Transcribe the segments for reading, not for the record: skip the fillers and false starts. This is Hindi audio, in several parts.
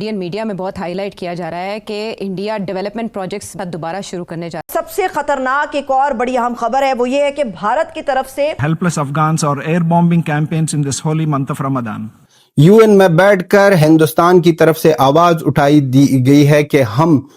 इंडियन मीडिया में बहुत हाईलाइट किया जा रहा है कि इंडिया डेवलपमेंट प्रोजेक्ट्स दोबारा शुरू करने जा रहा है। सबसे खतरनाक एक और बड़ी अहम खबर है, वो ये है कि भारत की तरफ से helpless Afghans or air bombing campaigns in this holy month of Ramadan. UN में बैठकर हिंदुस्तान की तरफ से आवाज उठाई दी गई है कि हम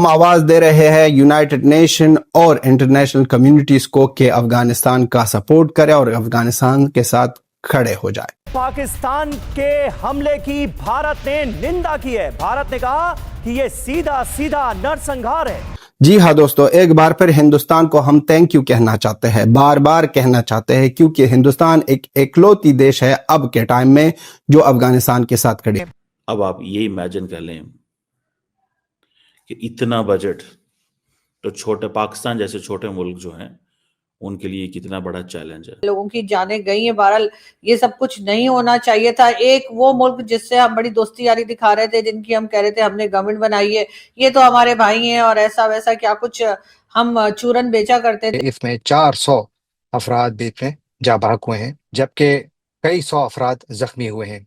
आवाज दे रहे हैं यूनाइटेड नेशन और इंटरनेशनल कम्युनिटीज को कि अफगानिस्तान का सपोर्ट करे और अफगानिस्तान के साथ खड़े हो जाए। पाकिस्तान के हमले की भारत ने निंदा की है। भारत ने कहा कि यह सीधा सीधा नरसंहार है। जी हाँ दोस्तों, एक बार फिर हिंदुस्तान को हम थैंक यू कहना चाहते हैं, बार बार कहना चाहते हैं, क्योंकि हिंदुस्तान एक इकलौती देश है अब के टाइम में जो अफगानिस्तान के साथ खड़ी है। अब आप ये इमेजिन कर लें कि इतना बजट तो छोटे पाकिस्तान जैसे छोटे मुल्क जो हैं उनके लिए कितना बड़ा चैलेंज है। लोगों की जानें गई हैं। बहरहाल ये सब कुछ नहीं होना चाहिए था। एक वो मुल्क जिससे हम बड़ी दोस्ती यारी दिखा रहे थे, जिनकी हम कह रहे थे हमने गवर्नमेंट बनाई है, ये तो हमारे भाई हैं और ऐसा वैसा क्या कुछ हम चूरन बेचा करते थे। इसमें 400 अफराद बीच में जा बहक हुए हैं, जबकि कई सौ अफराद जख्मी हुए हैं।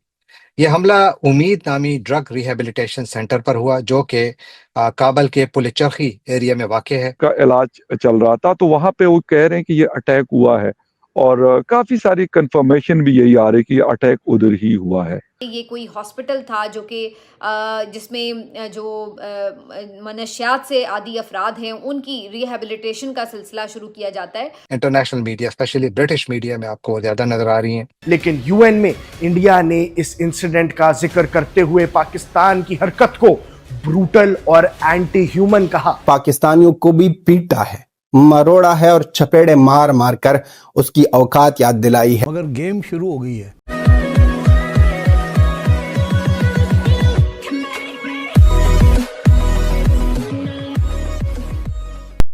ये हमला उम्मीद नामी ड्रग रिहेबिलिटेशन सेंटर पर हुआ, जो कि काबल के पुलचरखी एरिया में वाक़ है। का इलाज चल रहा था, तो वहां पे वो कह रहे हैं कि ये अटैक हुआ है और काफी सारी कंफर्मेशन भी यही आ रही है कि ये अटैक उधर ही हुआ है। ये कोई हॉस्पिटल था जो कि जिसमें जो मनशियात से आदि अफराद हैं उनकी रिहेबिलिटेशन का सिलसिला शुरू किया जाता है। International media, specially British media में आपको ज्यादा नजर आ रही हैं। लेकिन यूएन में इंडिया ने इस इंसिडेंट का जिक्र करते हुए पाकिस्तान की हरकत को ब्रूटल और एंटी ह्यूमन कहा। पाकिस्तानियों को भी पीटा है, मरोड़ा है और चपेड़े मार मार कर उसकी औकात याद दिलाई है। मगर गेम शुरू हो गई है।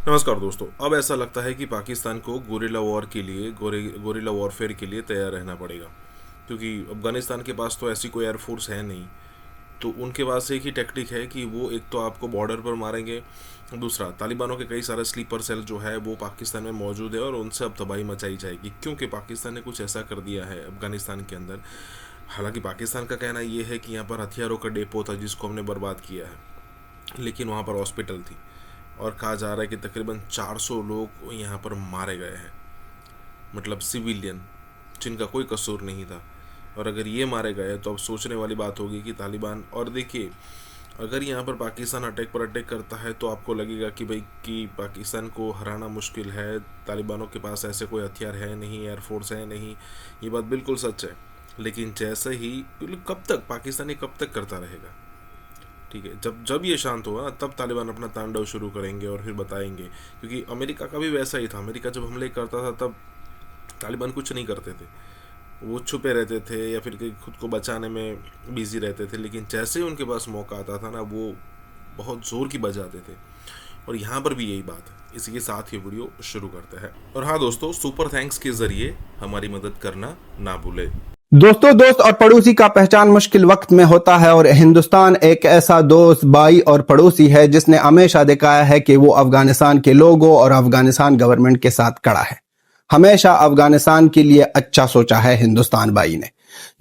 नमस्कार दोस्तों, अब ऐसा लगता है कि पाकिस्तान को गोरिल्ला वॉर के लिए गोरिल्ला वॉरफेयर के लिए तैयार रहना पड़ेगा, क्योंकि अफगानिस्तान के पास तो ऐसी कोई एयरफोर्स है नहीं। तो उनके पास एक ही टेक्निक है कि वो एक तो आपको बॉर्डर पर मारेंगे, दूसरा तालिबानों के कई सारे स्लीपर सेल जो है वो पाकिस्तान में मौजूद है और उनसे अब तबाही मचाई जाएगी, क्योंकि पाकिस्तान ने कुछ ऐसा कर दिया है अफगानिस्तान के अंदर। हालांकि पाकिस्तान का कहना ये है कि यहाँ पर हथियारों का डेपो था जिसको हमने बर्बाद किया है, लेकिन वहाँ पर हॉस्पिटल थी और कहा जा रहा है कि तकरीबन 400 लोग यहाँ पर मारे गए हैं, मतलब सिविलियन जिनका कोई कसूर नहीं था। और अगर ये मारे गए तो अब सोचने वाली बात होगी कि तालिबान, और देखिए अगर यहाँ पर पाकिस्तान अटैक पर अटैक करता है तो आपको लगेगा कि भाई कि पाकिस्तान को हराना मुश्किल है, तालिबानों के पास ऐसे कोई हथियार है नहीं, एयरफोर्स है नहीं, ये बात बिल्कुल सच है। लेकिन जैसे ही कब तक पाकिस्तान ये कब तक करता रहेगा, ठीक है, जब ये शांत होगा तब तालिबान अपना तांडव शुरू करेंगे और फिर बताएंगे। क्योंकि अमेरिका का भी वैसा ही था, अमेरिका जब हमले करता था तब तालिबान कुछ नहीं करते थे, वो छुपे रहते थे या फिर खुद को बचाने में बिजी रहते थे, लेकिन जैसे ही उनके पास मौका आता था ना वो बहुत ज़ोर की बजाते थे। और यहाँ पर भी यही बात है। इसी के साथ ये वीडियो शुरू करते हैं। और हाँ दोस्तों, सुपर थैंक्स के जरिए हमारी मदद करना ना भूले। दोस्त और पड़ोसी का पहचान मुश्किल वक्त में होता है, और हिंदुस्तान एक ऐसा दोस्त, भाई और पड़ोसी है जिसने हमेशा दिखाया है कि वो अफगानिस्तान के लोगों और अफगानिस्तान गवर्नमेंट के साथ खड़ा है। हमेशा अफगानिस्तान के लिए अच्छा सोचा है हिंदुस्तान भाई ने।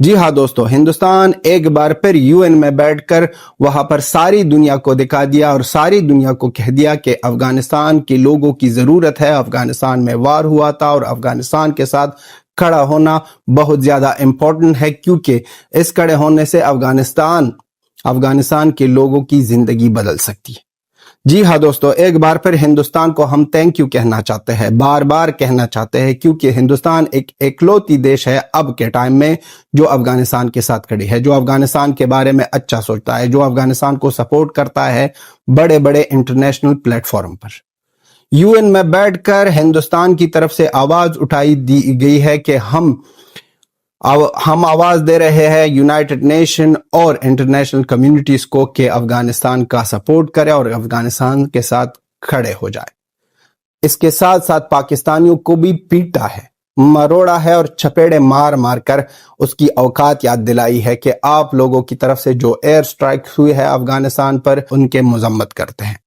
जी हाँ दोस्तों, हिंदुस्तान एक बार फिर यूएन में बैठकर वहां पर सारी दुनिया को दिखा दिया और सारी दुनिया को कह दिया कि अफगानिस्तान के लोगों की जरूरत है। अफगानिस्तान में वार हुआ था और अफगानिस्तान के साथ खड़ा होना बहुत ज्यादा इंपॉर्टेंट है, क्योंकि इस खड़े होने से अफगानिस्तान के लोगों की जिंदगी बदल सकती है। जी हाँ दोस्तों, एक बार फिर हिंदुस्तान को हम थैंक यू कहना चाहते हैं, बार बार कहना चाहते हैं, क्योंकि हिंदुस्तान एक इकलौती देश है अब के टाइम में जो अफगानिस्तान के साथ खड़ी है, जो अफगानिस्तान के बारे में अच्छा सोचता है, जो अफगानिस्तान को सपोर्ट करता है बड़े बड़े इंटरनेशनल प्लेटफॉर्म पर। यूएन में बैठकर हिंदुस्तान की तरफ से आवाज उठाई दी गई है कि हम आवाज दे रहे हैं यूनाइटेड नेशन और इंटरनेशनल कम्युनिटीज को कि अफगानिस्तान का सपोर्ट करे और अफगानिस्तान के साथ खड़े हो जाए। इसके साथ साथ पाकिस्तानियों को भी पीटा है, मरोड़ा है और चपेड़े मार मार कर उसकी औकात याद दिलाई है कि आप लोगों की तरफ से जो एयर स्ट्राइक हुई है अफगानिस्तान पर, उनके मजम्मत करते हैं।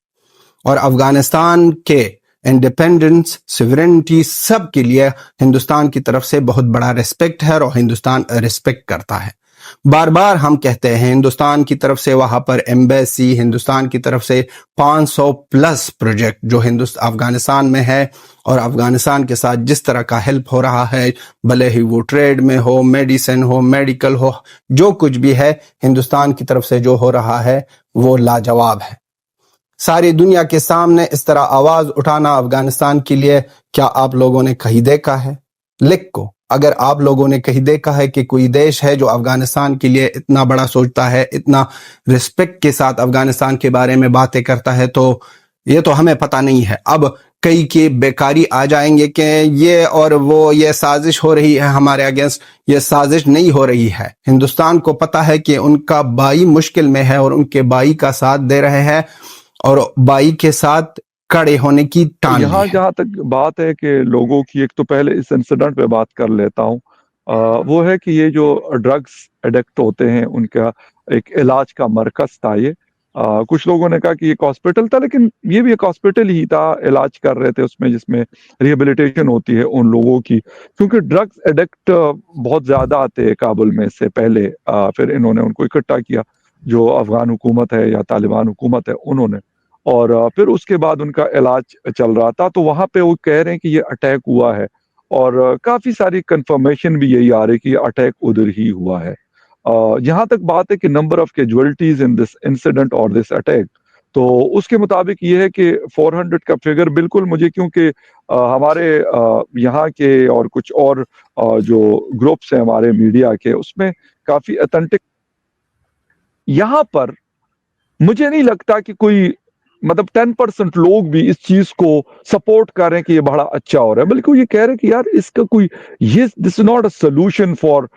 और अफगानिस्तान के इंडिपेंडेंस, सिवरेनिटी, सब के लिए हिंदुस्तान की तरफ से बहुत बड़ा रिस्पेक्ट है और हिंदुस्तान रिस्पेक्ट करता है। बार बार हम कहते हैं हिंदुस्तान की तरफ से वहां पर एम्बेसी, हिंदुस्तान की तरफ से 500 प्लस प्रोजेक्ट जो अफगानिस्तान में है, और अफगानिस्तान के साथ जिस तरह का हेल्प हो रहा है, भले ही वो ट्रेड में हो, मेडिसिन हो, मेडिकल हो, जो कुछ भी है हिंदुस्तान की तरफ से जो हो रहा है वो लाजवाब है। सारी दुनिया के सामने इस तरह आवाज उठाना अफगानिस्तान के लिए क्या आप लोगों ने कहीं देखा है? लिख को अगर आप लोगों ने कहीं देखा है कि कोई देश है जो अफगानिस्तान के लिए इतना बड़ा सोचता है, इतना रिस्पेक्ट के साथ अफगानिस्तान के बारे में बातें करता है, तो ये तो हमें पता नहीं है। अब कई की बेकारी आ जाएंगे कि ये और वो, ये साजिश हो रही है हमारे अगेंस्ट। ये साजिश नहीं हो रही है। हिंदुस्तान को पता है कि उनका भाई मुश्किल में है और उनके भाई का साथ दे रहे हैं और भाई के साथ कड़े होने की ठान ली यहाँ है। जहाँ तक बात है कि लोगों की, एक तो पहले इस इंसिडेंट पे बात कर लेता हूँ। वो है कि ये जो ड्रग्स एडिक्ट होते हैं उनका एक इलाज का मरकज था ये। कुछ लोगों ने कहा कि एक हॉस्पिटल था, लेकिन ये भी एक हॉस्पिटल ही था। इलाज कर रहे थे उसमें, जिसमें रिहेबिलिटेशन होती है उन लोगों की, क्योंकि ड्रग्स एडिक्ट बहुत ज्यादा आते हैं काबुल में इससे पहले। फिर इन्होंने उनको इकट्ठा किया, जो अफगान हुकूमत है या तालिबान हुकूमत है उन्होंने, और फिर उसके बाद उनका इलाज चल रहा था। तो वहां पे वो कह रहे हैं कि ये अटैक हुआ है, और काफी सारी कंफर्मेशन भी यही आ रही कि अटैक उधर ही हुआ है। जहां तक बात है कि number of casualties in this incident और दिस अटैक, तो उसके मुताबिक ये है कि 400 का फिगर बिल्कुल मुझे, क्योंकि हमारे यहाँ के और कुछ और जो ग्रुप्स हैं हमारे मीडिया के, उसमें काफी ऑथेंटिक, यहाँ पर मुझे नहीं लगता कि कोई, मतलब 10% लोग भी इस चीज को सपोर्ट कर रहे हैं कि ये बड़ा अच्छा हो रहा है, बल्कि ये कह रहे हैं कि यार इसका कोई, ये this is not a solution for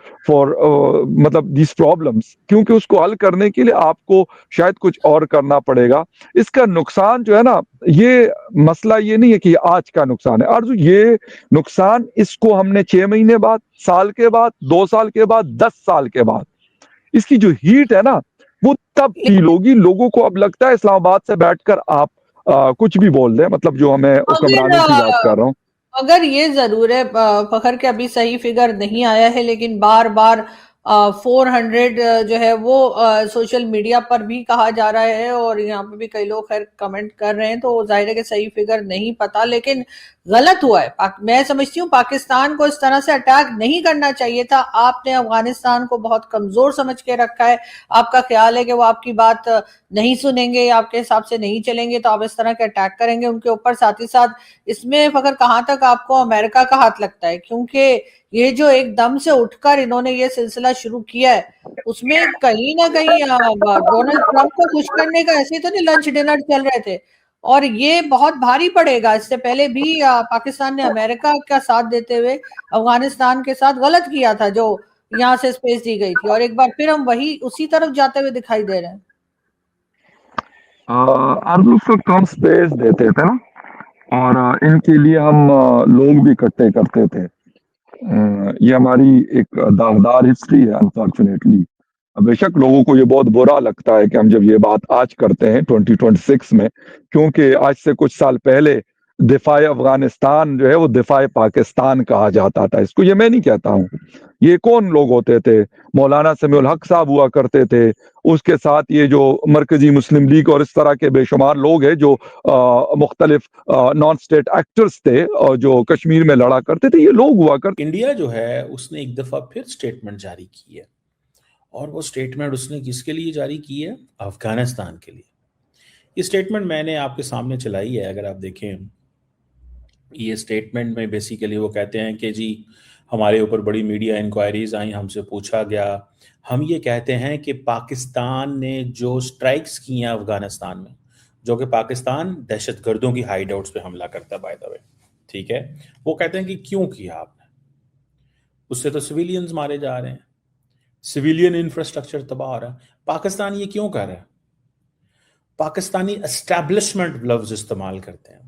मतलब दिस प्रॉब्लम्स, क्योंकि उसको हल करने के लिए आपको शायद कुछ और करना पड़ेगा। इसका नुकसान जो है ना, ये मसला ये नहीं है कि आज का नुकसान है अर्जुन, ये नुकसान इसको हमने 6 महीने बाद, साल के बाद, 2 साल के बाद, 10 साल के बाद, इसकी जो हीट है ना वो तब फील होगी। लोगों को अब लगता है इस्लामाबाद से बैठकर आप कुछ भी बोल दें, मतलब जो हमें हुक्मरानों की बात कर रहा हूँ। अगर ये जरूर है फखर के, अभी सही फिगर नहीं आया है, लेकिन बार बार 400 जो है वो सोशल मीडिया पर भी कहा जा रहा है और यहाँ पे भी कई लोग खैर कमेंट कर रहे हैं, तो जाहिर है कि सही फिगर नहीं पता, लेकिन गलत हुआ है। मैं समझती हूँ पाकिस्तान को इस तरह से अटैक नहीं करना चाहिए था। आपने अफगानिस्तान को बहुत कमजोर समझ के रखा है। आपका ख्याल है कि वो आपकी बात नहीं सुनेंगे, आपके हिसाब से नहीं चलेंगे, तो आप इस तरह के अटैक करेंगे उनके ऊपर। साथ ही साथ इसमें फकर कहां तक आपको अमेरिका का हाथ लगता है, क्योंकि ये जो एकदम से उठकर इन्होंने ये सिलसिला शुरू किया है, उसमें कहीं ना कहीं डोनाल्ड ट्रंप को खुश करने का, ऐसे तो नहीं लंच डिनर चल रहे थे, और ये बहुत भारी पड़ेगा। इससे पहले भी पाकिस्तान ने अमेरिका का साथ देते हुए अफगानिस्तान के साथ गलत किया था, जो यहाँ से स्पेस दी गई थी, और एक बार फिर हम वही उसी तरफ जाते हुए दिखाई दे रहे हैं। अर्जुन को कम स्पेस देते थे ना, और इनके लिए हम लोग भी इकट्ठे करते थे। ये हमारी एक दागदार हिस्ट्री है अनफॉर्चुनेटली। बेशक लोगों को ये बहुत बुरा लगता है कि हम जब ये बात आज करते हैं 2026 में, क्योंकि आज से कुछ साल पहले दिफाए अफगानिस्तान जो है वो दिफाए पाकिस्तान कहा जाता था। इसको ये मैं नहीं कहता हूँ, ये कौन लोग होते थे? मौलाना समीउल हक साहब हुआ करते थे, उसके साथ ये जो मरकजी मुस्लिम लीग और इस तरह के बेशुमार लोग हैं जो मुख्तलिफ नॉन स्टेट एक्टर्स थे और जो कश्मीर में लड़ा करते थे, ये लोग हुआ करते। इंडिया जो है उसने एक दफा फिर स्टेटमेंट जारी की है, और वो स्टेटमेंट उसने किसके लिए जारी की है? अफगानिस्तान के लिए। ये स्टेटमेंट मैंने आपके सामने चलाई है, अगर आप देखें। ये स्टेटमेंट में बेसिकली वो कहते हैं कि जी हमारे ऊपर बड़ी मीडिया इंक्वायरीज आई, हमसे पूछा गया, हम ये कहते हैं कि पाकिस्तान ने जो स्ट्राइक्स की हैं अफगानिस्तान में, जो कि पाकिस्तान दहशतगर्दों की हाइड आउट्स पे हमला करता है बाय द वे, ठीक है, वो कहते हैं कि क्यों किया आपने? उससे तो सिविलियंस मारे जा रहे हैं, सिविलियन इंफ्रास्ट्रक्चर तबाह हो रहा है। पाकिस्तान ये क्यों कर रहा है? पाकिस्तानी एस्टैब्लिशमेंट लफ्ज इस्तेमाल करते हैं,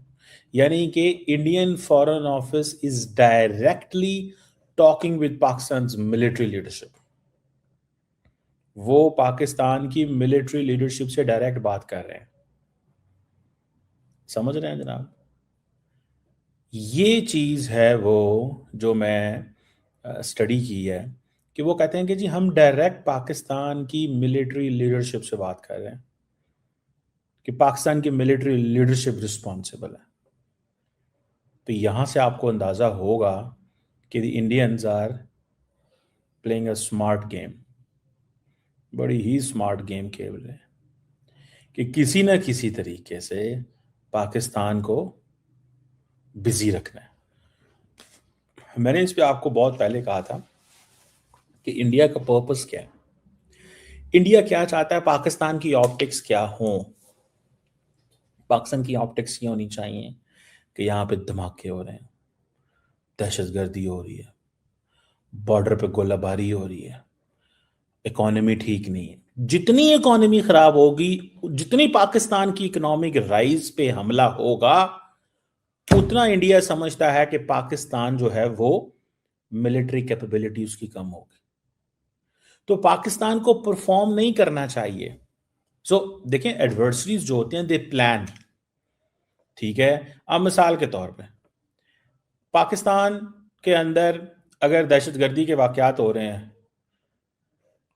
यानी कि Indian foreign office is directly talking with Pakistan military leadership. वो पाकिस्तान की मिलिट्री लीडरशिप से डायरेक्ट बात कर रहे हैं। समझ रहे हैं जनाब? ये चीज है वो जो मैं स्टडी की है कि वो कहते हैं कि जी हम डायरेक्ट पाकिस्तान की मिलिट्री लीडरशिप से बात कर रहे हैं कि पाकिस्तान की मिलिट्री लीडरशिप रिस्पॉन्सिबल है। तो यहां से आपको अंदाजा होगा कि the Indians are playing a smart game, बड़ी ही स्मार्ट गेम खेल रहे हैं कि किसी न किसी तरीके से पाकिस्तान को बिजी रखना है। मैंने इस पे आपको बहुत पहले कहा था कि इंडिया का पर्पस क्या है, इंडिया क्या चाहता है, पाकिस्तान की ऑप्टिक्स क्या हो। पाकिस्तान की ऑप्टिक्स ये होनी चाहिए कि यहाँ पे धमाके हो रहे हैं, दहशतगर्दी हो रही है, बॉर्डर पे गोलाबारी हो रही है, इकोनॉमी ठीक नहीं है। जितनी इकोनॉमी खराब होगी, जितनी पाकिस्तान की इकोनॉमिक राइज पे हमला होगा, उतना इंडिया समझता है कि पाकिस्तान जो है वो मिलिट्री कैपेबिलिटी उसकी कम होगी, तो पाकिस्तान को परफॉर्म नहीं करना चाहिए। देखें, एडवर्सरीज जो होते हैं दे प्लान, ठीक है। अब मिसाल के तौर पे पाकिस्तान के अंदर अगर दहशतगर्दी के वाकयात हो रहे हैं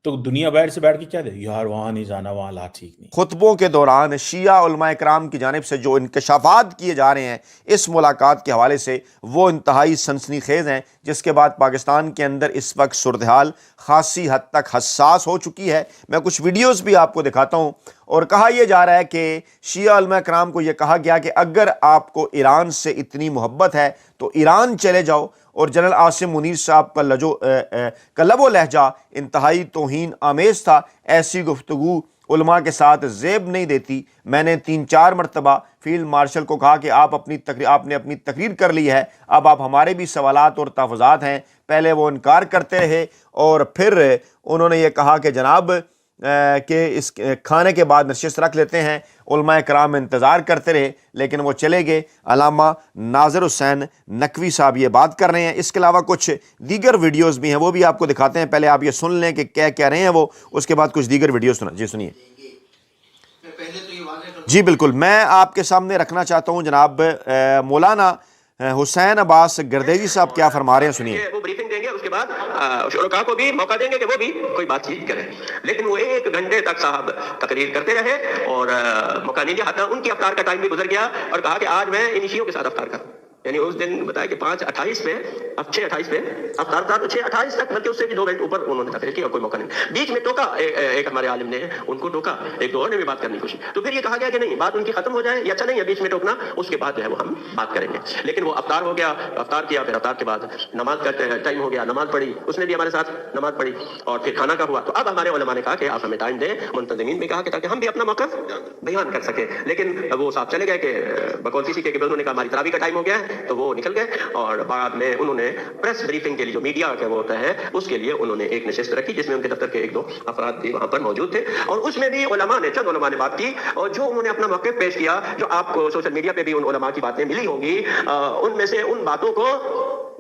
तो दुनिया बाहर से बैठ के क्या दे, यार वहां नहीं जाना, वहां हालात ठीक नहीं। खुतबों के दौरान शिया उलमा इकराम की जानिब से जो इंकशाफात किए जा रहे हैं इस मुलाकात के हवाले से, वो इंतहाई सनसनीखेज हैं, जिसके बाद पाकिस्तान के अंदर इस वक्त सूरत-ए-हाल खासी हद तक हसास हो चुकी है। मैं कुछ वीडियोस भी आपको दिखाता हूँ। और कहा यह जा रहा है कि शिया उलमा इकराम को यह कहा गया कि अगर आपको ईरान से इतनी मोहब्बत है तो ईरान चले जाओ। और जनरल आसिम मुनीर साहब का लबो लहजा इंतहाई तौहीन आमेज था। ऐसी गुफ्तगू उलमा के साथ ज़ेब नहीं देती। मैंने 3-4 मरतबा फील्ड मार्शल को कहा कि आपने अपनी तकरीर कर ली है, अब आप हमारे भी सवालात और तहफ़्फ़ुज़ात हैं। पहले वो इनकार करते रहे और फिर उन्होंने ये कहा कि जनाब कि इस खाने के बाद नशिस्त रख लेते हैं। उलमा कराम इंतज़ार करते रहे, लेकिन वो चले गए। अल्लामा नाज़िर हुसैन नकवी साहब ये बात कर रहे हैं। इसके अलावा कुछ दीगर वीडियोस भी हैं, वो भी आपको दिखाते हैं। पहले आप ये सुन लें कि क्या कह रहे हैं वो, उसके बाद कुछ दीगर वीडियो सुनिए। जी बिल्कुल, मैं आपके सामने रखना चाहता हूँ जनाब मौलाना हुसैन अब्बास गर्देजी साहब क्या फरमा रहे हैं, सुनिए। वो ब्रीफिंग देंगे, उसके बाद शुरका को भी मौका देंगे कि वो भी कोई बातचीत करें, लेकिन वो 1 घंटे तक साहब तकरीर करते रहे और मौका नहीं दिया। उनकी अफ्तार का टाइम भी गुजर गया और कहा कि आज मैं इन इशियों के साथ अफ्तार करूं। यानी उस दिन बताया कि 5:28 पे, अब 6:28 पे अफ्तार था, तो 6:28 तक, बल्कि उससे भी 2 मिनट ऊपर उन्होंने तकरीर की और कोई मौका नहीं। बीच में टोका एक हमारे आलिम ने, उनको टोका, एक दो और ने भी बात करने की कोशिश। तो फिर ये कहा गया कि नहीं, बात उनकी खत्म हो जाए, ये अच्छा नहीं है बीच में टोकना, उसके बाद जो है वो हम बात करेंगे। लेकिन वो अफ्तार हो गया, अफ्तार किया, फिर अफ्तार के बाद नमाज का टाइम हो गया, नमाज पढ़ी, उसने भी हमारे साथ नमाज पढ़ी और फिर खाना का हुआ। तो अब हमारे उलमा ने कहा कि आप हमें टाइम दें, मुंतज़िमीन भी कहा कि ताकि हम भी अपना मौक़िफ़ बयान कर सके। लेकिन वो साहब चले गए कि बकौल किसी के, उन्होंने कहा हमारी तरावी का टाइम हो गया है, तो वो निकल गए। और बाद में उन्होंने प्रेस ब्रीफिंग के लिए, जो मीडिया का वो होता है, उसके लिए उन्होंने एक नशिस्त रखी जिसमें उनके दफ्तर के 1-2 अफराद भी वहां पर मौजूद थे। और उसमें भी चंद उलमा ने बात की और जो उन्होंने अपना मौक़िफ़ पेश किया, जो आपको सोशल मीडिया पे भी उन उलमा की बातें मिली होंगी, उनमें से उन बातों को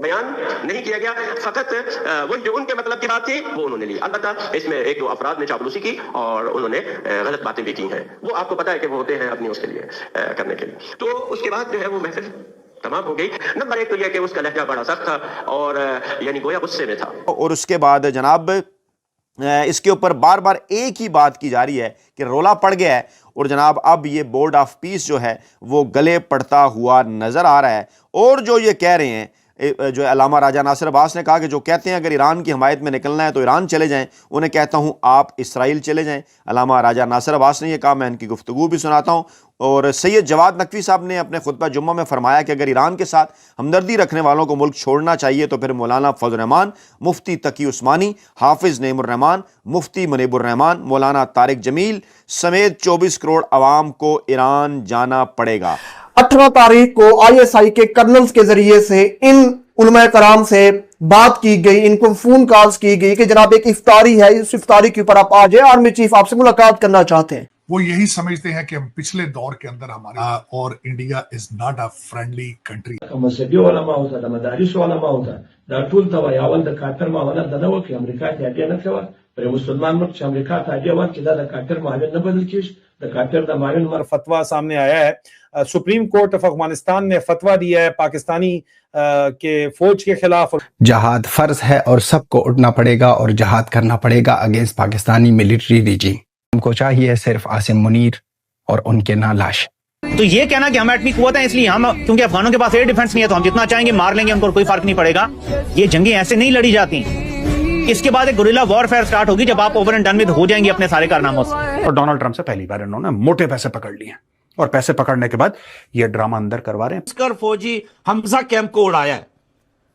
बयान नहीं किया गया, फकत वो जो उनके मतलब की बात थी वो उन्होंने ली। अलबत्ता इसमें 1-2 अफराद ने चापलूसी की और उन्होंने गलत बातें भी की हैं। वो आपको पता है कि वो होते हैं अपनी उसके लिए करने के लिए। तो उसके बाद जो है वो महफिल तमाम हो गई। नंबर 1 तो यह कि उसका लहजा बड़ा सख्त था और यानी गोया गुस्से में था। और उसके बाद जनाब इसके ऊपर बार बार एक ही बात की जा रही है कि रोला पड़ गया है और जनाब अब ये बोर्ड ऑफ पीस जो है वो गले पड़ता हुआ नज़र आ रहा है। और जो ये कह रहे हैं, जो अल्लामा राजा नासिर अब्बास ने कहा कि जो कहते हैं अगर ईरान की हमायत में निकलना है तो ईरान चले जाएं, उन्हें कहता हूं आप इसराइल चले जाएं। अल्लामा राजा नासिर अब्बास ने यह कहा, मैं इनकी गुफ्तगू भी सुनाता हूं। और सैयद जवाद नकवी साहब ने अपने खुतबा जुम्मा में फरमाया कि अगर ईरान के साथ हमदर्दी रखने वालों को मुल्क छोड़ना चाहिए तो फिर मौलाना फजल रहमान, मुफ्ती तकी उस्मानी, हाफिज नईमुर रहमान, मुफ्ती मुनीबुर रहमान, मौलाना तारिक जमील समेत 24 करोड़ अवाम को ईरान जाना पड़ेगा। 18 तारीख को ISI के कर्नल्स के जरिए से इन उलमा कराम से बात की गई, इनको फोन कॉल्स की गई कि जनाब एक इफ्तारी है, इस इफ्तारी के ऊपर आप आ जाए, आर्मी चीफ आपसे मुलाकात करना चाहते हैं। वो यही समझते हैं कि हम पिछले दौर के अंदर हमारे और India is not a friendly country. मजहबी उलमा होता, मदारिस उलमा होता, दा टूल तवा यावल द कातर मावला दनव कि अमेरिका के अटेन सेवा मुसलमान मुल्क अमेरिका था वन कि द काटर माविन न बदल किश द काटर द माविन फतवा सामने आया है। सुप्रीम कोर्ट ऑफ अफगानिस्तान ने फतवा दिया है पाकिस्तानी के फौज के खिलाफ। जहाद फर्ज है और सबको उठना पड़ेगा और जहाद करना पड़ेगा अगेंस्ट पाकिस्तानी मिलिट्री रिजीम। हमको चाहिए सिर्फ आसिम मुनीर और उनके ना लाश। तो ये कहना कि हम एटमी कुव्वत हैं इसलिए हम, क्योंकि अफगानों के पास एयर डिफेंस नहीं है तो हम जितना चाहेंगे मार लेंगे, उनको कोई फर्क नहीं पड़ेगा। ये जंगें ऐसे नहीं लड़ी जाती। इसके बाद एक गुरिल्ला वॉरफेयर स्टार्ट होगी जब आप ओवर एंड डन विद हो जाएंगे अपने सारे कारनामों से। और डोनाल्ड ट्रंप से पहली बार इन्होंने मोटे पैसे पकड़ लिए और पैसे पकड़ने के बाद ये ड्रामा अंदर करवा रहे हैं। घुसकर फौजी हमजा कैंप को उड़ाया है।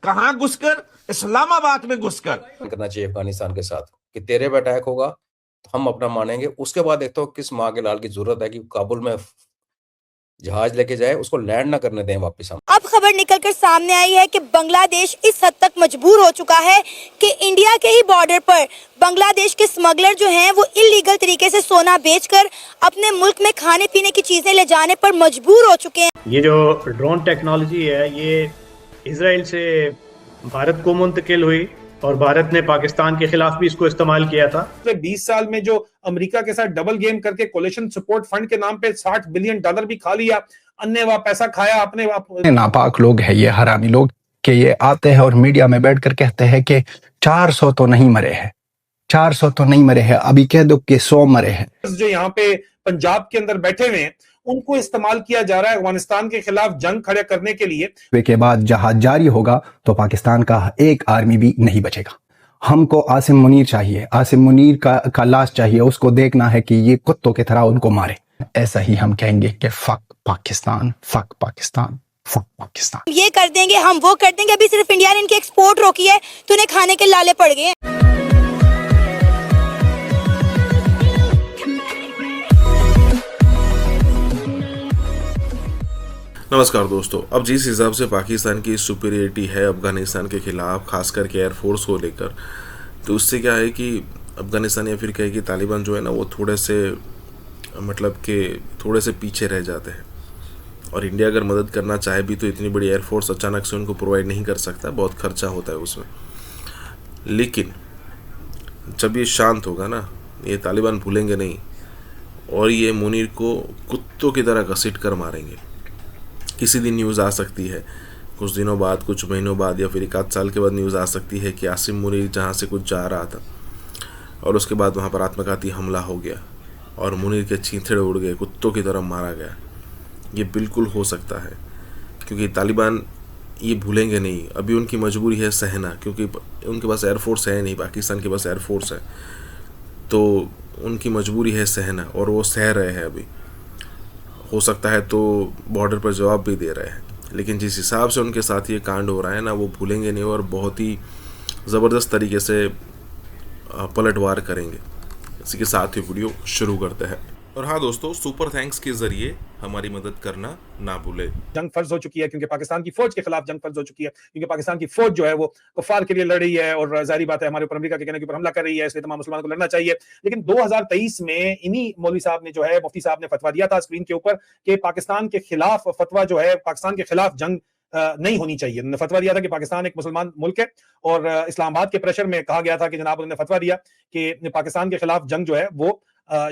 कहां घुसकर? इस्लामाबाद में घुसकर। करना चाहिए अफगानिस्तान के साथ कि तेरे पे अटैक होगा तो हम अपना मानेंगे। उसके बाद देखता हूँ किस माँ के लाल की जरूरत है कि काबुल में जहाज लेके जाए, उसको लैंड ना करने दें वापस हम। अब खबर निकलकर सामने आई है कि बांग्लादेश इस हद तक मजबूर हो चुका है कि इंडिया के ही बॉर्डर पर बांग्लादेश के स्मगलर जो हैं वो इलीगल तरीके से सोना बेचकर अपने मुल्क में खाने पीने की चीजें ले जाने पर मजबूर हो चुके हैं। ये जो ड्रोन टेक्नोलॉजी है ये इजराइल से भारत को मुंतकिल हुई और भारत ने पाकिस्तान के खिलाफ भी इसको इस्तेमाल किया था। 20 साल में जो अमेरिका के साथ डबल गेम करके कोलिशन सपोर्ट फंड के नाम पे $60 बिलियन भी खा लिया, अन्य वह पैसा खाया अपने। नापाक लोग हैं ये, हरामी लोग, कि ये आते हैं और मीडिया में बैठकर कहते हैं कि 400 तो नहीं मरे हैं, 400 तो नहीं मरे हैं, अभी कह दो कि 100 मरे हैं। जो यहाँ पे पंजाब के अंदर बैठे हुए हैं उनको इस्तेमाल किया जा रहा है अफगानिस्तान के खिलाफ जंग खड़े करने के लिए। के बाद जहाज जारी होगा तो पाकिस्तान का एक आर्मी भी नहीं बचेगा। हमको आसिम मुनीर चाहिए, आसिम मुनीर का लाश चाहिए। उसको देखना है कि ये कुत्तों की तरह उनको मारे। ऐसा ही हम कहेंगे कि fuck Pakistan, fuck Pakistan, fuck Pakistan. ये कर देंगे, हम वो कर देंगे। अभी सिर्फ इंडिया ने इनकी एक्सपोर्ट रोकी है तो उन्हें खाने के लाले पड़ गए। नमस्कार दोस्तों, अब जिस हिसाब से पाकिस्तान की सुपीरियरिटी है अफगानिस्तान के खिलाफ, खास करके एयरफोर्स को लेकर, तो उससे क्या है कि अफगानिस्तान या फिर कहे कि तालिबान जो है ना वो थोड़े से पीछे रह जाते हैं। और इंडिया अगर मदद करना चाहे भी तो इतनी बड़ी एयरफोर्स अचानक से उनको प्रोवाइड नहीं कर सकता, बहुत खर्चा होता है उसमें। लेकिन जब ये शांत होगा ना, ये तालिबान भूलेंगे नहीं और ये मुनीर को कुत्तों की तरह घसीट कर मारेंगे। किसी दिन न्यूज़ आ सकती है, कुछ दिनों बाद, कुछ महीनों बाद या फिर 1 साल के बाद न्यूज़ आ सकती है कि आसिम मुनीर जहाँ से कुछ जा रहा था और उसके बाद वहाँ पर आत्मघाती हमला हो गया और मुनीर के चीथड़े उड़ गए, कुत्तों की तरह मारा गया। ये बिल्कुल हो सकता है क्योंकि तालिबान ये भूलेंगे नहीं। अभी उनकी मजबूरी है सहना, क्योंकि उनके पास एयरफोर्स है नहीं, पाकिस्तान के पास एयरफोर्स है, तो उनकी मजबूरी है सहना और वो सह रहे हैं। अभी हो सकता है तो बॉर्डर पर जवाब भी दे रहे हैं, लेकिन जिस हिसाब से उनके साथ ये कांड हो रहा है ना, वो भूलेंगे नहीं और बहुत ही ज़बरदस्त तरीके से पलटवार करेंगे। इसी के साथ ही वीडियो शुरू करते हैं। और हाँ दोस्तों, सुपर थैंक्स के जरिए हमारी मदद करना ना भूले। जंग फर्ज हो चुकी है क्योंकि पाकिस्तान की फौज के खिलाफ जंग फर्ज हो चुकी है, क्योंकि पाकिस्तान की फौज जो है वो कुफार के लिए लड़ रही है और जाहिर बात है हमारे ऊपर अमेरिका के कहने के ऊपर हमला कर रही है, इसलिए तमाम मुसलमानों को लड़ना चाहिए। लेकिन 2023 में इन्हीं मौलवी साहब ने जो है, मुफ्ती साहब ने फतवा दिया था स्क्रीन के ऊपर कि पाकिस्तान के खिलाफ फतवा जो है, पाकिस्तान के खिलाफ जंग नहीं होनी चाहिए। उन्होंने फतवा दिया था कि पाकिस्तान एक मुसलमान मुल्क है और इस्लामाबाद के प्रेशर में कहा गया था कि जनाब उन्होंने फतवा दिया कि पाकिस्तान के खिलाफ जंग जो है वो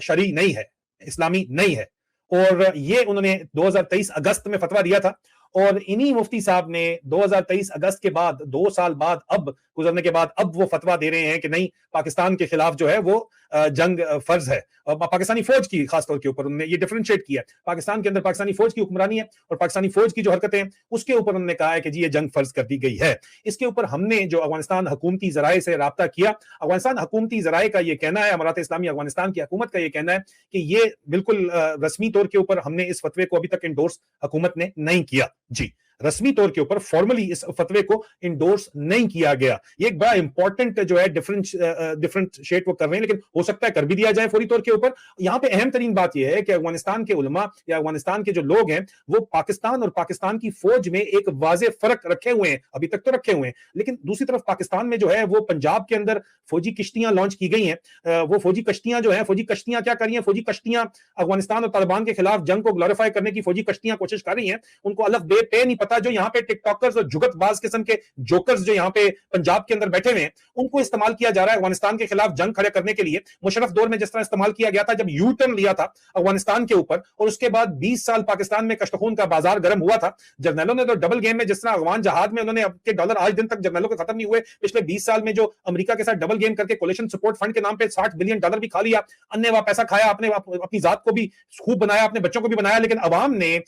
शरई नहीं है, इस्लामी नहीं है। और ये उन्होंने 2023 अगस्त में फतवा दिया था और इन्हीं मुफ्ती साहब ने 2023 अगस्त के बाद 2 साल बाद, अब गुजरने के बाद, अब वो फतवा दे रहे हैं कि नहीं, पाकिस्तान के खिलाफ जो है वो जंग फर्ज है। और पाकिस्तानी फौज की खासतौर के ऊपर उन्होंने ये डिफरेंशिएट किया। पाकिस्तान के अंदर पाकिस्तानी फौज की हुक्मरानी है और पाकिस्तानी फौज की जो हरकतें उसके ऊपर उन्होंने कहा है कि जी ये जंग फर्ज कर दी गई है। इसके ऊपर हमने जो अफगानिस्तान हुकूमती जराए से राब्ता किया, अफगानिस्तान हुकूमती जराए का ये कहना है, अमारात इस्लामी अफगानिस्तान की हुकूमत का ये कहना है कि ये बिल्कुल रस्मी तौर के ऊपर हमने इस फतवे को अभी तक इंडोर्स हुकूमत ने नहीं किया। जी, रस्मी तौर के ऊपर फॉर्मली इस फतवे को इंडोर्स नहीं किया गया। ये एक बड़ा इंपॉर्टेंट जो है डिफरेंशिएट वो कर रहे हैं, लेकिन हो सकता है कर भी दिया जाए फौरी तौर के ऊपर। यहाँ पे अहम तरीन बात यह है कि अफगानिस्तान के उलमा या अफगानिस्तान के जो लोग हैं वो पाकिस्तान और पाकिस्तान की फौज में एक वाज़े फर्क रखे हुए हैं, अभी तक तो रखे हुए हैं। लेकिन दूसरी तरफ पाकिस्तान में जो है वो पंजाब के अंदर फौजी किश्तियां लॉन्च की गई हैं। वो फौजी कश्तियां जो है, फौजी कश्तियां क्या कर रही हैं, फौजी कश्तियां अफगानिस्तान और तालिबान के खिलाफ जंग को ग्लोरीफाई करने की फौजी कश्तियां कोशिश कर रही हैं। उनको अलग बे पे नहीं पता पता, जो यहाँ पे टिकटॉकर्स और जुगतबाज किस्म के जोकर्स जो यहाँ पे पंजाब के अंदर बैठे हुए हैं, उनको इस्तेमाल किया जा रहा है अफगानिस्तान के खिलाफ जंग खड़े करने के लिए। मुशर्रफ दौर में जिस तरह इस्तेमाल किया गया था जब यू टर्न लिया था अफगानिस्तान के ऊपर, और उसके बाद 20 साल पाकिस्तान में कश्तखून का बाजार गर्म हुआ था। जर्नलों ने तो डबल गेम में, जिस तरह अफगान जहाज में उन्होंने के डॉलर आज दिन तक जर्नलों के खत्म नहीं हुए, पिछले 20 साल में जो अमेरिका के साथ डबल गेम करके कोलिशन सपोर्ट फंड के नाम पे $60 बिलियन भी खा लिया, अन्य वह पैसा खाया, अपनी जात को भी खूब बनाया, अपने बच्चों को भी बनाया, लेकिन अवाम ने,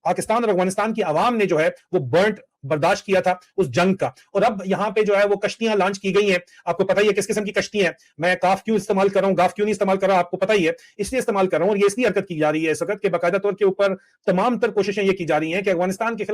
पाकिस्तान और अफगानिस्तान की अवाम ने जो है वो बर्nt बर्दाश्त किया था उस जंग का। और अब यहाँ पे जो है वो कश्तियां लॉन्च की गई हैं, आपको पता ही है किस किस्म की कश्ती है। मैं काफ क्यों इस्तेमाल कर रहा हूँ, गाफ क्यों नहीं इस्तेमाल कर रहा हूं, आपको पता ही है, इसलिए इस्तेमाल कर रहा हूँ। और ये इसलिए हरकत की जा रही है इस वक्त के बाकायदा तौर के ऊपर तमाम तर कोशिशें ये की जा रही हैं कि अफगानिस्तान के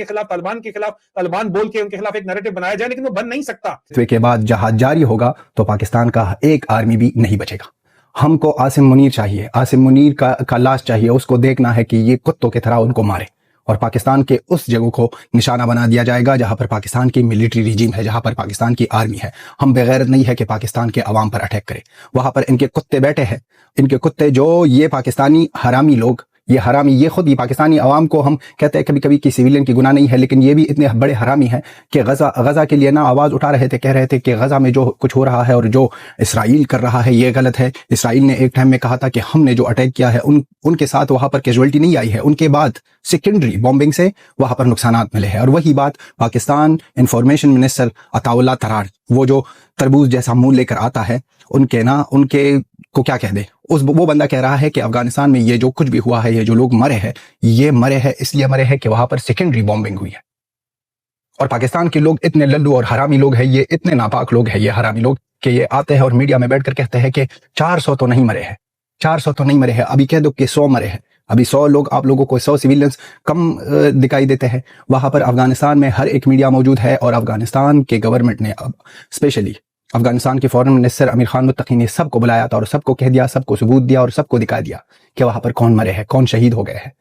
खिलाफ, तालिबान बोल के उनके खिलाफ एक नैरेटिव बनाया जाए, लेकिन वो बन नहीं सकता। के बाद जहाज जारी होगा तो पाकिस्तान का एक आर्मी भी नहीं बचेगा। हमको आसिम मुनीर चाहिए, आसिम मुनीर का लाश चाहिए, उसको देखना है कि ये कुत्तों की तरह उनको मारे, और पाकिस्तान के उस जगह को निशाना बना दिया जाएगा जहां पर पाकिस्तान की मिलिट्री रिजीम है, जहां पर पाकिस्तान की आर्मी है। हम बेगैरत नहीं है कि पाकिस्तान के अवाम पर अटैक करे। वहां पर इनके कुत्ते बैठे हैं, इनके कुत्ते, जो ये पाकिस्तानी हरामी लोग, ये हरामी, ये खुद ही पाकिस्तानी अवाम को हम कहते हैं कभी कभी कि सिविलियन की गुनाह नहीं है, लेकिन ये भी इतने बड़े हरामी हैं कि गजा के लिए ना आवाज उठा रहे थे, कह रहे थे कि गजा में जो कुछ हो रहा है और जो इसराइल कर रहा है ये गलत है। इसराइल ने एक टाइम में कहा था कि हमने जो अटैक किया है उनके साथ वहां पर कैजुअलिटी नहीं आई है, उनके बाद सेकेंडरी बॉम्बिंग से वहां पर नुकसानात मिले हैं। और वही बात पाकिस्तान इंफॉर्मेशन मिनिस्टर अताउल्लाह तरार, वो जो तरबूज जैसा मुंह लेकर आता है, उनके को क्या कह दे, वो बंदा कह रहा है कि अफगानिस्तान में ये जो कुछ भी हुआ है, ये जो लोग मरे हैं, ये मरे हैं इसलिए मरे हैं कि वहां पर सेकेंडरी बॉम्बिंग हुई है। और पाकिस्तान के लोग इतने लल्लू और हरामी लोग हैं, ये इतने नापाक लोग हैं, ये हरामी लोग, कि ये आते हैं और मीडिया में बैठकर कहते हैं कि 400 तो नहीं मरे हैं, 400 तो नहीं मरे हैं, अभी कह दो कि 100 मरे हैं। अभी 100 लोग, आप लोगों को 100 सिविलियंस कम दिखाई देते हैं। वहां पर अफगानिस्तान में हर एक मीडिया मौजूद है, और अफगानिस्तान के गवर्नमेंट ने, अब स्पेशली अफगानिस्तान के फॉरेन मिनिस्टर अमीर खान मुत्तकी ने सबको बुलाया था और सबको कह दिया, सबको सबूत दिया और सबको दिखा दिया कि वहां पर कौन मरे हैं, कौन शहीद हो गए हैं।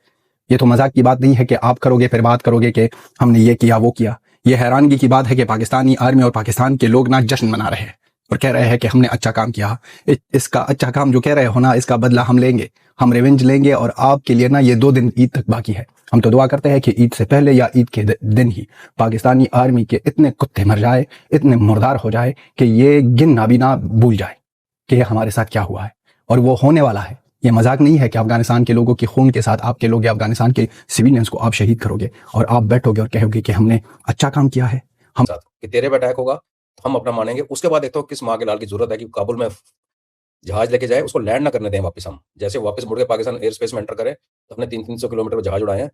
ये तो मजाक की बात नहीं है कि आप करोगे फिर बात करोगे कि हमने ये किया वो किया। ये हैरानगी की बात है कि पाकिस्तानी आर्मी और पाकिस्तान के लोग ना जश्न मना रहे हैं और कह रहे हैं कि हमने अच्छा काम किया। इसका अच्छा काम जो कह रहे हो ना, इसका बदला हम लेंगे, हम रिवेंज लेंगे। और आपके लिए ना ये 2 दिन ईद तक बाकी है। हम तो दुआ करते हैं कि ईद से पहले या ईद के दिन ही पाकिस्तानी आर्मी के इतने कुत्ते मर जाए, इतने मुर्दार हो जाए कि ये गिनना भी ना भूल जाए कि ये हमारे साथ क्या हुआ है। और वो होने वाला है। ये मजाक नहीं है कि अफगानिस्तान के लोगों के खून के साथ आपके लोग या अफगानिस्तान के सिविलियंस को आप शहीद करोगे और आप बैठोगे और कहोगे कि हमने अच्छा काम किया है। हम कि तेरे पे अटैक होगा तो हम अपना मानेंगे। उसके बाद देखते हो किस माँ के लाल की जरूरत है कि काबुल में जहाज लेके जाए, उसको लैंड ना करने दें वापस। हम जैसे वापस मुड़ के पाकिस्तान एयर स्पेस में एंटर करें तो अपने 300 किलोमीटर पर जहाज उड़ाए हैं,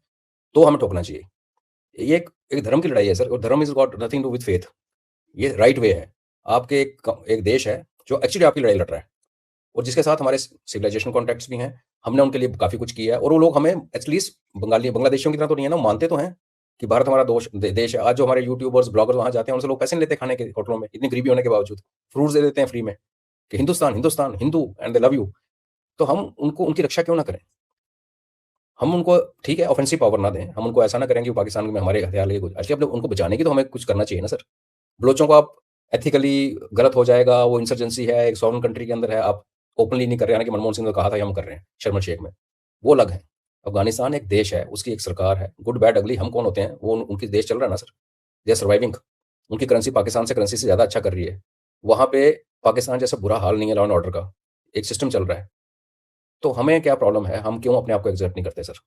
तो हमें ठोकना चाहिए। ये एक धर्म की लड़ाई है सर, और dharma is got nothing to with faith. ये राइट वे है। आपके एक देश है जो एक्चुअली आपकी लड़ाई लड़ रहा है और जिसके साथ हमारे सिविलाइजेशन कॉन्टैक्ट्स भी हैं। हमने उनके लिए काफी कुछ किया है और वो लोग हमें एटलीस्ट बांग्लादेशियों की तरह तो नहीं है ना, मानते तो हैं कि भारत हमारा देश है। आज जो हमारे यूट्यूबर्स ब्लॉगर्स वहां जाते हैं उनसे लोग पैसे नहीं लेते खाने के होटलों में, इतनी गरीबी होने के बावजूद फ्रूट्स दे देते हैं फ्री में कि Hindustan Hindustan Hindu and they love you. तो हम उनको उनकी रक्षा क्यों ना करें? हम उनको ठीक है ऑफेंसिव पावर ना दें, हम उनको ऐसा ना करें कि पाकिस्तान में हमारे हथियार लेके कुछ एक्चुअली उनको बचाने की तो हमें कुछ करना चाहिए ना सर। बलोचों को आप एथिकली गलत हो जाएगा, वो इंसर्जेंसी है, एक सॉवरेन कंट्री के अंदर है, आप ओपनली नहीं कर रहे हैं कि मनमोहन सिंह ने कहा था हम कर रहे हैं शर्म शेख में, वो अलग है। अफगानिस्तान एक देश है, उसकी एक सरकार है, गुड बैड अगली हम कौन होते हैं? वो उनकी देश चल रहा है ना सर, दे आर सर्वाइविंग। उनकी करेंसी पाकिस्तान से करेंसी से ज्यादा अच्छा कर रही है। वहां पे पाकिस्तान जैसा बुरा हाल नहीं है, लॉ एंड ऑर्डर का एक सिस्टम चल रहा है। तो हमें क्या प्रॉब्लम है? हम क्यों अपने आप को एक्सर्ट नहीं करते सर?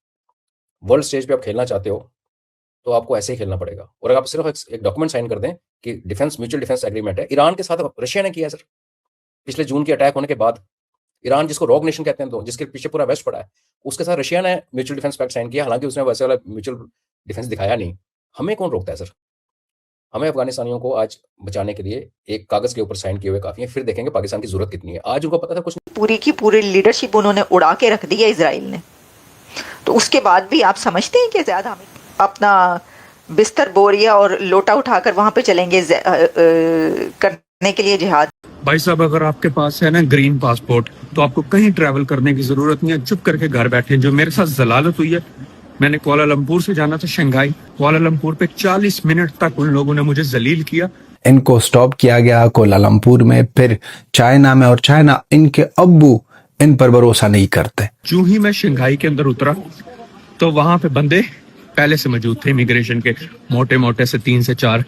वर्ल्ड स्टेज पे आप खेलना चाहते हो तो आपको ऐसे ही खेलना पड़ेगा। और अगर आप सिर्फ एक डॉक्यूमेंट साइन कर दें कि डिफेंस म्यूचुअल डिफेंस एग्रीमेंट है, ईरान के साथ रशिया ने किया है सर। पिछले जून के अटैक होने के बाद ईरान, जिसको रॉग नेशन कहते हैं, तो जिसके पीछे पूरा वेस्ट पड़ा है, उसके साथ रशिया ने म्यूचुअल डिफेंस पैक्ट साइन किया। हालांकि उसने वैसे वाला म्यूचुअल डिफेंस दिखाया नहीं। हमें कौन रोकता है सर? हमें अफगानिस्तानियों को आज बचाने के लिए एक कागज के ऊपर साइन किए हुए काफी है, फिर देखेंगे पाकिस्तान की जरूरत कितनी है। आज उनको पता था कुछ पूरी की पूरी लीडरशिप उन्होंने उड़ा के रख दी है इजराइल ने। तो उसके बाद भी आप समझते हैं कि ज्यादा हमें अपना बिस्तर बोरिया और लोटा उठाकर वहां पे चलेंगे करने के लिए जिहाद? भाई साहब, अगर आपके पास है ना ग्रीन पासपोर्ट तो आपको कहीं ट्रैवल करने की जरूरत नहीं है, चुप करके घर बैठे। जो मेरे साथ जलालत हुई है, मैंने कुआलालंपुर से जाना था शंघाई, कुआलालंपुर पे 40 मिनट तक उन लोगों ने मुझे जलील किया। इनको स्टॉप किया गया कुआलालंपुर में, फिर चाइना में, और चाइना इनके अब्बू इन पर भरोसा नहीं करते। जो ही मैं शंघाई के अंदर उतरा तो वहां पे बंदे पहले से मौजूद थे इमिग्रेशन के, मोटे मोटे से 3 से 4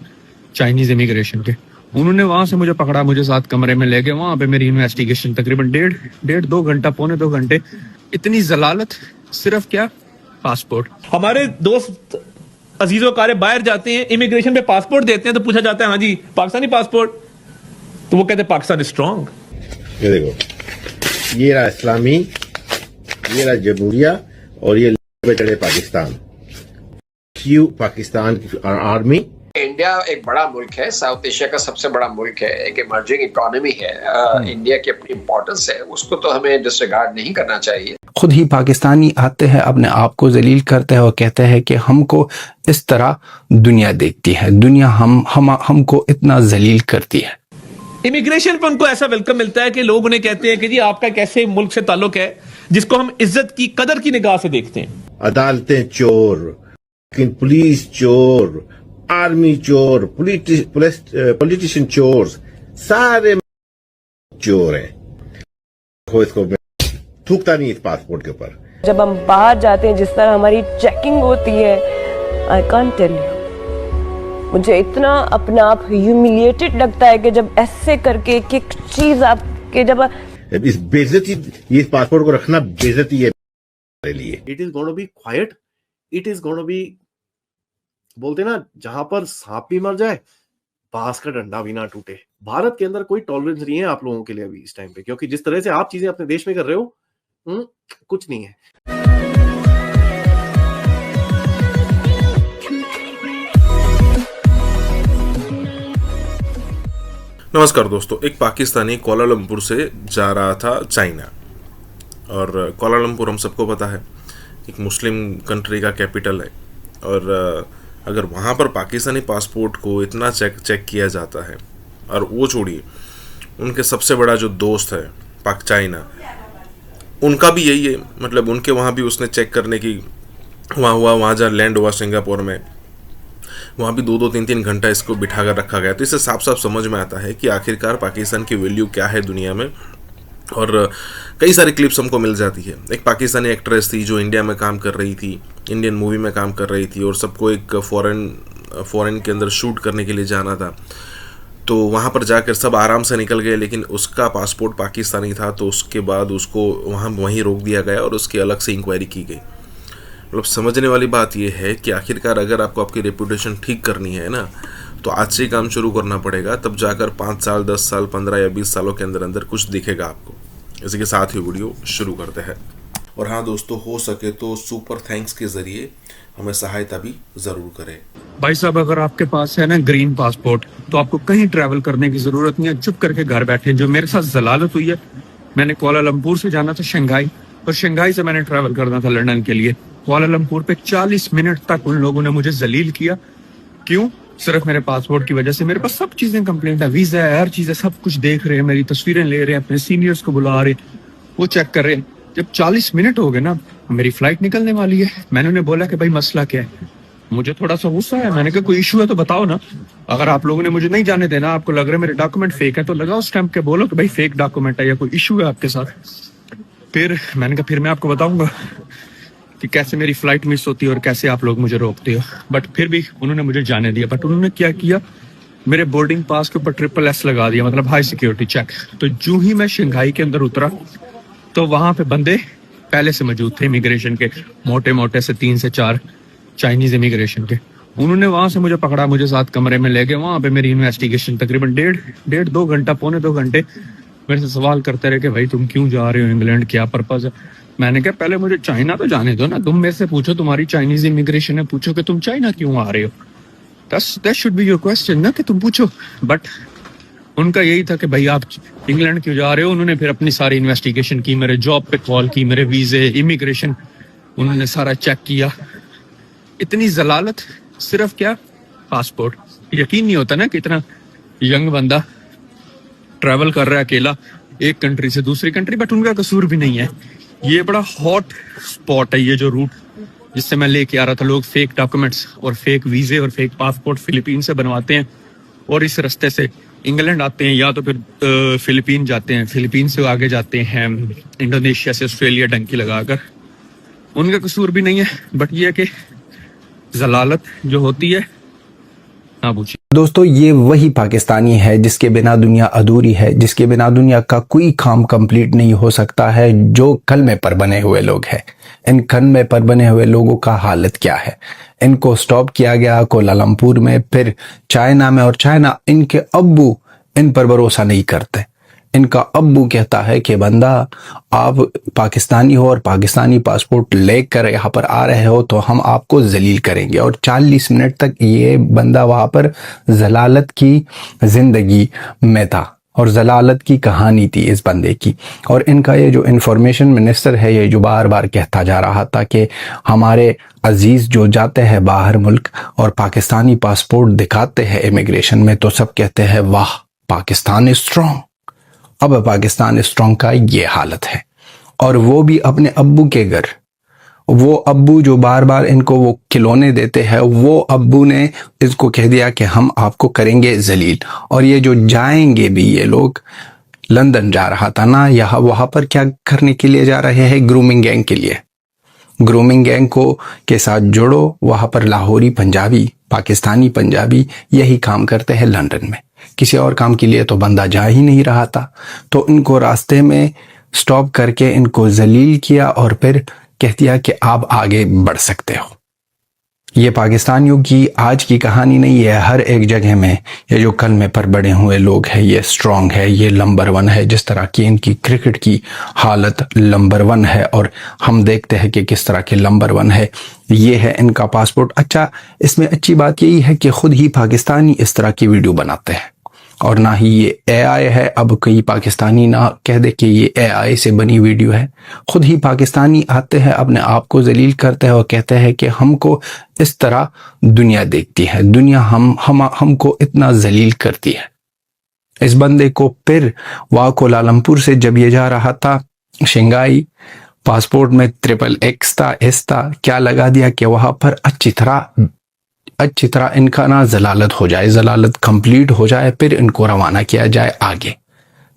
चाइनीज इमिग्रेशन के। उन्होंने वहां से मुझे पकड़ा, मुझे साथ कमरे में ले गए। वहां पे मेरी इन्वेस्टिगेशन तकरीबन डेढ़ 2 घंटा, पौने 2 घंटे। इतनी जलालत, सिर्फ क्या, पासपोर्ट। हमारे दोस्त अजीजों कारे बाहर जाते हैं, इमिग्रेशन पे पासपोर्ट देते हैं तो पूछा जाता है हाँ जी पाकिस्तानी पासपोर्ट, तो वो कहते हैं पाकिस्तान इज स्ट्रॉन्ग। ये देखो, ये रहा इस्लामी, ये रहा जमहूरिया और ये पे चढ़े पाकिस्तान। पाकिस्तान की आर्मी। इंडिया एक बड़ा मुल्क है, साउथ एशिया का सबसे बड़ा मुल्क है, एक इमर्जिंग इकोनॉमी है। इंडिया की अपनी इंपॉर्टेंस है, उसको तो हमें डिसरिगार्ड नहीं करना चाहिए। खुद ही पाकिस्तानी आते हैं, अपने आप को जलील करते हैं और कहते हैं कि हमको इस तरह दुनिया देखती है, दुनिया हमको इतना जलील करती है। इमिग्रेशन पर उनको ऐसा वेलकम मिलता है कि लोग उन्हें कहते हैं कि जी आपका एक ऐसे मुल्क से ताल्लुक है जिसको हम इज्जत की, कदर की निगाह से देखते हैं। अदालतें चोर, पुलिस चोर, आर्मी चोर, पॉलिटिशियन चोर, सारे चोर हैं। इसको थूकता नहीं इस पासपोर्ट के ऊपर। जब हम बाहर जाते हैं, जिस तरह हमारी चेकिंग होती है, आई कांट टेल यू, मुझे इतना अपना आप ह्यूमिलिएटेड लगता है कि जब ऐसे करके एक चीज आपके जब इस बेइज्जती, ये पासपोर्ट को रखना बेइज्जती है मेरे लिए। It is gonna be quite, it is gonna be, बोलते ना जहां पर सांप भी मर जाए बांस का डंडा भी ना टूटे। भारत के अंदर कोई टॉलरेंस नहीं है आप लोगों के लिए अभी इस टाइम पे, क्योंकि जिस तरह से आप चीजें अपने देश में कर रहे हो, कुछ नहीं है। नमस्कार दोस्तों, एक पाकिस्तानी कोलालमपुर से जा रहा था चाइना, और कोलालमपुर हम सबको पता है एक मुस्लिम कंट्री का कैपिटल है, और अगर वहाँ पर पाकिस्तानी पासपोर्ट को इतना चेक किया जाता है, और वो छोड़िए उनके सबसे बड़ा जो दोस्त है पाक चाइना, उनका भी यही है, मतलब उनके वहाँ भी उसने चेक करने की वहाँ जहाँ लैंड हुआ सिंगापुर में, वहाँ भी 2-2, 3-3 घंटा इसको बिठा कर रखा गया। तो इससे साफ साफ समझ में आता है कि आखिरकार पाकिस्तान की वैल्यू क्या है दुनिया में। और कई सारी क्लिप्स हमको मिल जाती है। एक पाकिस्तानी एक्ट्रेस थी जो इंडिया में काम कर रही थी, इंडियन मूवी में काम कर रही थी, और सबको एक फॉरेन के अंदर शूट करने के लिए जाना था। तो वहाँ पर जाकर सब आराम से निकल गए, लेकिन उसका पासपोर्ट पाकिस्तानी था, तो उसके बाद उसको वहीं रोक दिया गया और उसकी अलग से इंक्वायरी की गई। मतलब समझने वाली बात यह है कि आखिरकार अगर आपको आपकी रेपुटेशन ठीक करनी है ना, तो आज से काम शुरू करना पड़ेगा, तब जाकर 5 साल, 10 साल, 15 या 20 सालों के अंदर अंदर कुछ दिखेगा आपको। इसी के साथ ही वीडियो शुरू करते हैं। और हाँ दोस्तों, हो सके तो सुपर थैंक्स के जरिए हमें सहायता भी जरूर करें। भाई साहब, अगर आपके पास है ना ग्रीन पासपोर्ट, तो आपको कहीं ट्रैवल करने की जरूरत नहीं है, चुप करके घर बैठे। जो मेरे साथ जलालत हुई है, मैंने कोलालमपुर से जाना था शंघाई, और शंघाई से मैंने ट्रैवल करना था लंदन के लिए। कोलालमपुर पे 40 मिनट तक उन लोगों ने मुझे जलील किया। क्यों? सिर्फ मेरे पासपोर्ट की वजह से। मेरे पास सब चीजें कंप्लेंट है, वीजा है, हर चीज है, सब कुछ देख रहे हैं, मेरी तस्वीरें ले रहे हैं, अपने सीनियर्स को बुला रहे, वो चेक कर रहे हैं। जब 40 मिनट हो गए ना, मेरी फ्लाइट निकलने वाली है, मैंने उन्हें बोला कि भाई मसला क्या है। मुझे थोड़ा सा गुस्सा है, मैंने कहा कोई इशू है तो बताओ ना। अगर आप लोगों ने मुझे नहीं जाने देना, आपको लग रहा है मेरे डॉक्यूमेंट फेक है, तो लगाओ स्टैंप के, बोलो कि भाई फेक डॉक्यूमेंट है या कोई इशू है आपके साथ। फिर मैंने कहा फिर मैं आपको बताऊंगा कि कैसे मेरी फ्लाइट मिस होती है और कैसे आप लोग मुझे रोकते हो। बट फिर भी उन्होंने मुझे जाने दिया। बट उन्होंने क्या किया, मेरे बोर्डिंग पास के ऊपर SSS लगा दिया, मतलब हाई सिक्योरिटी चेक। तो जो ही मैं शंघाई के अंदर उतरा, तो वहां पे बंदे पहले से मौजूद थे इमिग्रेशन के, मोटे मोटे से 3 से 4 चाइनीज इमिग्रेशन के। उन्होंने वहां से मुझे पकड़ा, मुझे साथ कमरे में ले गए। वहां पे मेरी इन्वेस्टिगेशन तकरीबन डेढ़ 2 घंटा, पौने 2 घंटे मेरे से सवाल करते रहे कि भाई तुम क्यों जा रहे हो इंग्लैंड, क्या पर्पज है। मैंने कहा पहले मुझे चाइना तो जाने दो ना, तुम मेरे से पूछो, तुम्हारी चाइनीज इमिग्रेशन है, पूछो कि तुम चाइना क्यों आ रहे हो। That should be your question ना, कि तुम पूछो। बट उनका यही था कि भाई आप इंग्लैंड क्यों जा रहे हो। उन्होंने फिर अपनी सारी इन्वेस्टिगेशन की, मेरे जॉब पे कॉल की, मेरे वीजे, इमिग्रेशन, उन्होंने सारा चेक किया। इतनी जलालत, सिर्फ क्या, पासपोर्ट। यकीन नहीं होता ना कि इतना यंग बंदा ट्रैवल कर रहा है अकेला एक कंट्री से दूसरी कंट्री। बट उनका कसूर भी नहीं है। ये बड़ा हॉट स्पॉट है, ये जो रूट जिससे मैं लेके आ रहा था। लोग फेक डॉक्यूमेंट्स और फेक वीजे और फेक पासपोर्ट फिलीपीन से बनवाते हैं और इस रास्ते से इंग्लैंड आते हैं, या तो फिर फिलीपीन जाते हैं, फिलीपीन से आगे जाते हैं इंडोनेशिया से, ऑस्ट्रेलिया, डंकी लगाकर। उनका कसूर भी नहीं है। बट ये है कि जलालत जो होती है ना पूछिए। दोस्तों, ये वही पाकिस्तानी है जिसके बिना दुनिया अधूरी है, जिसके बिना दुनिया का कोई काम कंप्लीट नहीं हो सकता है, जो कलमे पर बने हुए लोग हैं। इन कलमे पर बने हुए लोगों का हालत क्या है? इनको स्टॉप किया गया कोलालमपुर में, फिर चाइना में, और चाइना इनके अब्बू इन पर भरोसा नहीं करते। इनका अब्बू कहता है कि बंदा आप पाकिस्तानी हो और पाकिस्तानी पासपोर्ट लेकर यहाँ पर आ रहे हो तो हम आपको जलील करेंगे। और 40 मिनट तक ये बंदा वहाँ पर जलालत की जिंदगी में था और जलालत की कहानी थी इस बंदे की। और इनका ये जो इंफॉर्मेशन मिनिस्टर है, ये जो बार बार कहता जा रहा था कि हमारे अजीज जो जाते हैं बाहर मुल्क और पाकिस्तानी पासपोर्ट दिखाते हैं इमिग्रेशन में तो सब कहते हैं वाह पाकिस्तान इज स्ट्रॉन्ग। अब पाकिस्तान स्ट्रॉन्ग का ये हालत है, और वो भी अपने अब्बू के घर। वो अब्बू जो बार बार इनको वो खिलौने देते हैं, वो अब्बू ने इसको कह दिया कि हम आपको करेंगे जलील। और ये जो जाएंगे भी, ये लोग लंदन जा रहा था ना, यहाँ वहाँ पर क्या करने के लिए जा रहे हैं? ग्रूमिंग गैंग के लिए। ग्रूमिंग गैंग को के साथ जोड़ो, वहाँ पर लाहौरी पंजाबी, पाकिस्तानी पंजाबी यही काम करते हैं लंदन में। किसी और काम के लिए तो बंदा जा ही नहीं रहा था। तो इनको रास्ते में स्टॉप करके इनको जलील किया और फिर कह दिया कि आप आगे बढ़ सकते हो। ये पाकिस्तानियों की आज की कहानी नहीं है, हर एक जगह में ये जो कलमे पर बड़े हुए लोग हैं ये स्ट्रॉन्ग है, ये नंबर 1 है। जिस तरह की इनकी क्रिकेट की हालत नंबर 1 है और हम देखते हैं कि किस तरह के नंबर 1 है। ये है इनका पासपोर्ट। अच्छा, इसमें अच्छी बात यही है कि खुद ही पाकिस्तानी इस तरह की वीडियो बनाते हैं और ना ही ये AI है। अब कई पाकिस्तानी ना कह दे कि ये AI से बनी वीडियो है। खुद ही पाकिस्तानी आते हैं, अपने आप को जलील करते हैं और कहते हैं कि हमको इस तरह दुनिया देखती है, दुनिया हमको इतना जलील करती है। इस बंदे को फिर वहाँ कोलालमपुर से जब ये जा रहा था शंघाई, पासपोर्ट में XXX था, S था, क्या लगा दिया कि वहाँ पर अच्छी तरह इनका ना जलालत हो जाए, जलालत कंप्लीट हो जाए, फिर इनको रवाना किया जाए आगे।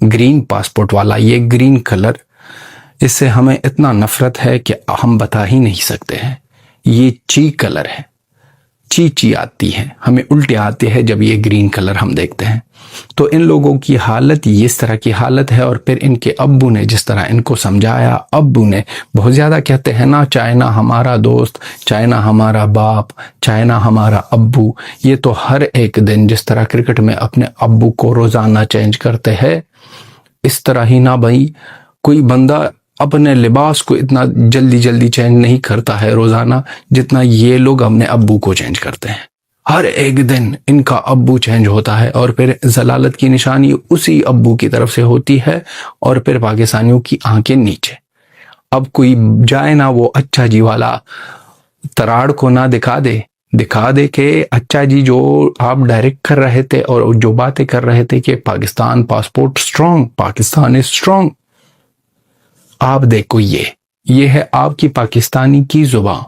ग्रीन पासपोर्ट वाला ये ग्रीन कलर, इससे हमें इतना नफरत है कि हम बता ही नहीं सकते हैं। ये ची कलर है, ची आती है, हमें उल्टी आती है जब ये ग्रीन कलर हम देखते हैं। तो इन लोगों की हालत ये इस तरह की हालत है। और फिर इनके अब्बू ने जिस तरह इनको समझाया, अब्बू ने बहुत ज़्यादा कहते हैं ना, चाइना हमारा दोस्त, चाइना हमारा बाप, चाइना हमारा अब्बू। ये तो हर एक दिन जिस तरह क्रिकेट में अपने अब्बू को रोज़ाना चेंज करते हैं, इस तरह ही ना भाई कोई बंदा अपने लिबास को इतना जल्दी जल्दी चेंज नहीं करता है रोज़ाना जितना ये लोग अपने अब्बू को चेंज करते हैं। हर एक दिन इनका अब्बू चेंज होता है और फिर जलालत की निशानी उसी अब्बू की तरफ से होती है और फिर पाकिस्तानियों की आंखें नीचे। अब कोई जाए ना वो अच्छा जी वाला तराड़ को ना दिखा दे कि अच्छा जी जो आप डायरेक्ट कर रहे थे और जो बातें कर रहे थे कि Pakistan passport strong, Pakistan is strong. आप देखो ये है आपकी पाकिस्तानी की जुबान।